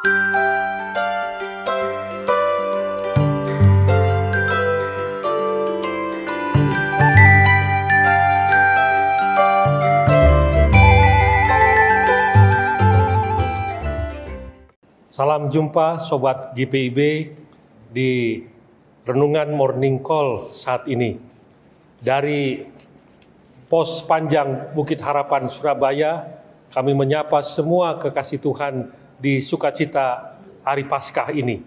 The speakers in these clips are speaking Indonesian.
Salam jumpa Sobat GPIB di Renungan Morning Call saat ini. Dari Pos Panjang Bukit Harapan Surabaya, kami menyapa semua kekasih Tuhan di sukacita Hari Paskah ini.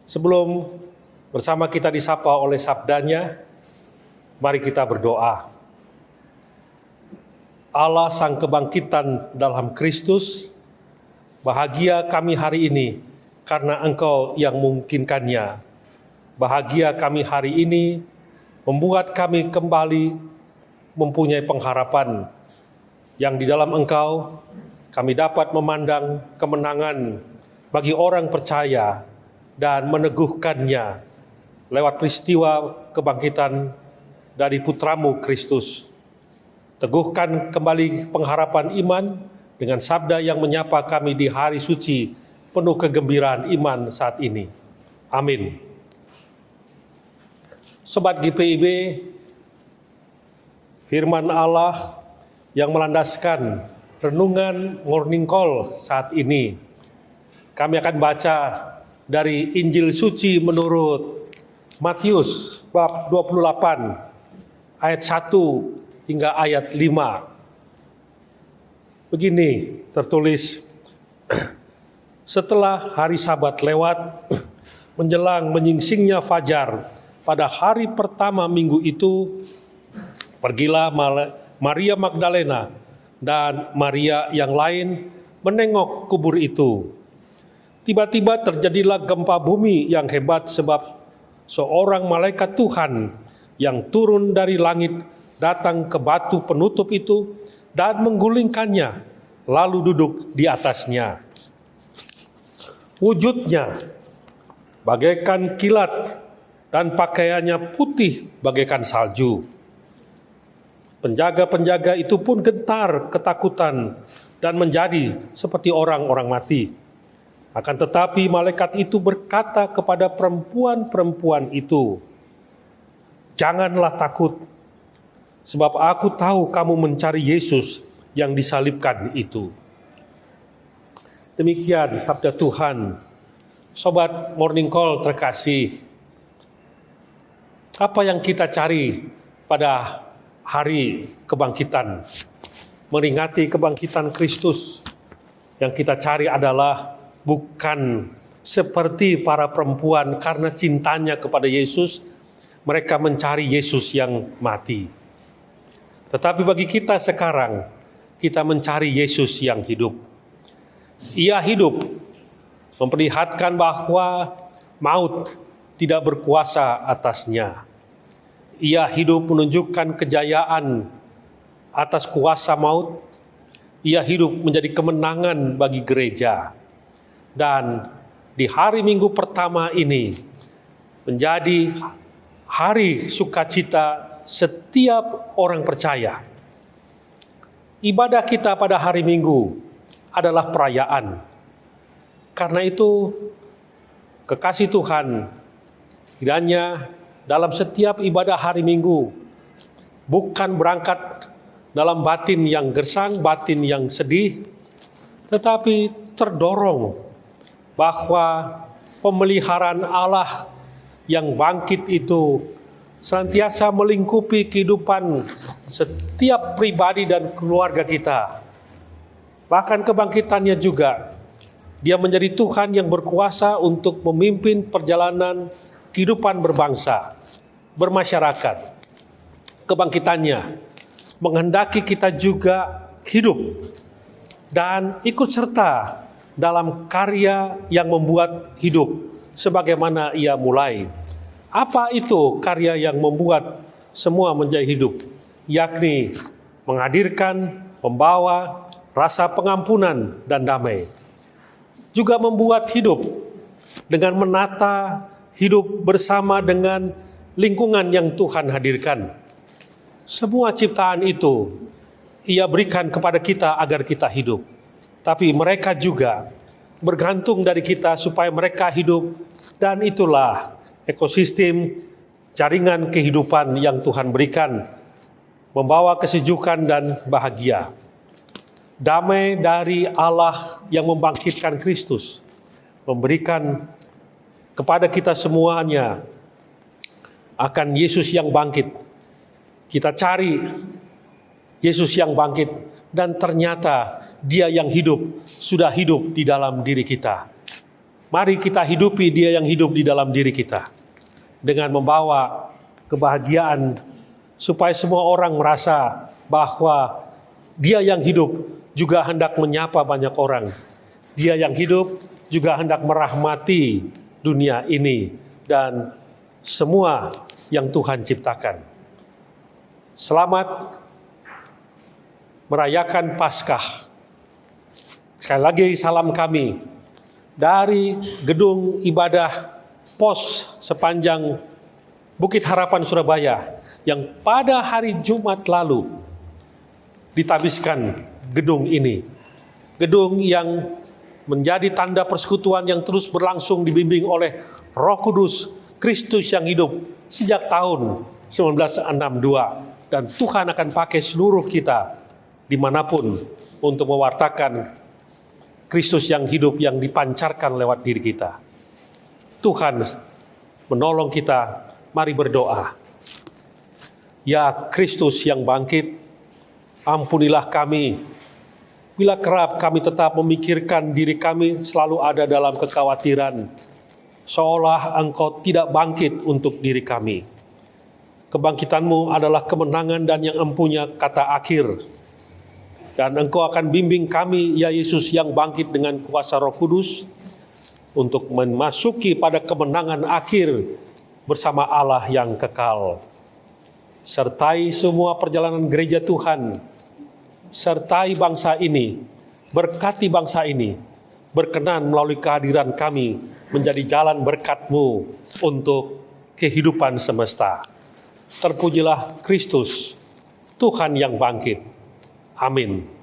Sebelum bersama kita disapa oleh sabdanya, mari kita berdoa. Allah Sang Kebangkitan dalam Kristus, bahagia kami hari ini karena Engkau yang memungkinkannya. Bahagia kami hari ini membuat kami kembali mempunyai pengharapan yang di dalam Engkau kami dapat memandang kemenangan bagi orang percaya dan meneguhkannya lewat peristiwa kebangkitan dari Putramu Kristus. Teguhkan kembali pengharapan iman dengan sabda yang menyapa kami di hari suci penuh kegembiraan iman saat ini. Amin. Sobat GPIB, firman Allah yang melandaskan renungan Morning Call saat ini. Kami akan baca dari Injil Suci menurut Matius bab 28 ayat 1 hingga ayat 5. Begini tertulis, setelah hari Sabat lewat, menjelang menyingsingnya fajar, pada hari pertama minggu itu, pergilah Maria Magdalena dan Maria yang lain menengok kubur itu. Tiba-tiba terjadilah gempa bumi yang hebat sebab seorang malaikat Tuhan yang turun dari langit datang ke batu penutup itu dan menggulingkannya, lalu duduk di atasnya. Wujudnya bagaikan kilat dan pakaiannya putih bagaikan salju. Penjaga-penjaga itu pun gentar ketakutan dan menjadi seperti orang-orang mati. Akan tetapi malaikat itu berkata kepada perempuan-perempuan itu, "Janganlah takut, sebab aku tahu kamu mencari Yesus yang disalibkan itu." Demikian sabda Tuhan. Sobat Morning Call terkasih, apa yang kita cari pada hari kebangkitan? Meringati kebangkitan Kristus. Yang kita cari adalah bukan seperti para perempuan karena cintanya kepada Yesus, mereka mencari Yesus yang mati. Tetapi bagi kita sekarang, kita mencari Yesus yang hidup. Ia hidup, memperlihatkan bahwa maut tidak berkuasa atasnya. Ia hidup menunjukkan kejayaan atas kuasa maut. Ia hidup menjadi kemenangan bagi gereja. Dan di hari Minggu pertama ini, menjadi hari sukacita setiap orang percaya. Ibadah kita pada hari Minggu adalah perayaan. Karena itu, kekasih Tuhan, kiranya dalam setiap ibadah hari Minggu, bukan berangkat dalam batin yang gersang, batin yang sedih, tetapi terdorong bahwa pemeliharaan Allah yang bangkit itu senantiasa melingkupi kehidupan setiap pribadi dan keluarga kita. Bahkan kebangkitannya juga, Dia menjadi Tuhan yang berkuasa untuk memimpin perjalanan kehidupan berbangsa, bermasyarakat. Kebangkitannya menghendaki kita juga hidup dan ikut serta dalam karya yang membuat hidup sebagaimana Ia mulai. Apa itu karya yang membuat semua menjadi hidup? Yakni menghadirkan, membawa rasa pengampunan dan damai. Juga membuat hidup dengan menata hidup bersama dengan lingkungan yang Tuhan hadirkan. Semua ciptaan itu Ia berikan kepada kita agar kita hidup. Tapi mereka juga bergantung dari kita supaya mereka hidup, dan itulah ekosistem jaringan kehidupan yang Tuhan berikan, membawa kesejukan dan bahagia. Damai dari Allah yang membangkitkan Kristus, memberikan kepada kita semuanya akan Yesus yang bangkit. Kita cari Yesus yang bangkit, dan ternyata Dia yang hidup sudah hidup di dalam diri kita. Mari kita hidupi Dia yang hidup di dalam diri kita dengan membawa kebahagiaan supaya semua orang merasa bahwa Dia yang hidup juga hendak menyapa banyak orang. Dia yang hidup juga hendak merahmati dunia ini dan semua yang Tuhan ciptakan. Selamat merayakan Paskah. Sekali lagi salam kami dari gedung ibadah pos sepanjang Bukit Harapan Surabaya yang pada hari Jumat lalu ditabiskan gedung ini. Gedung yang menjadi tanda persekutuan yang terus berlangsung dibimbing oleh Roh Kudus Kristus yang hidup sejak tahun 1962. Dan Tuhan akan pakai seluruh kita dimanapun untuk mewartakan Kristus yang hidup yang dipancarkan lewat diri kita. Tuhan menolong kita, mari berdoa. Ya Kristus yang bangkit, ampunilah kami bila kerap kami tetap memikirkan diri kami selalu ada dalam kekhawatiran, seolah Engkau tidak bangkit untuk diri kami. Kebangkitan-Mu adalah kemenangan dan yang empunya kata akhir. Dan Engkau akan bimbing kami, ya Yesus yang bangkit dengan kuasa Roh Kudus, untuk memasuki pada kemenangan akhir bersama Allah yang kekal. Sertai semua perjalanan gereja Tuhan, sertai bangsa ini, berkati bangsa ini, berkenan melalui kehadiran kami menjadi jalan berkat-Mu untuk kehidupan semesta. Terpujilah Kristus, Tuhan yang bangkit. Amin.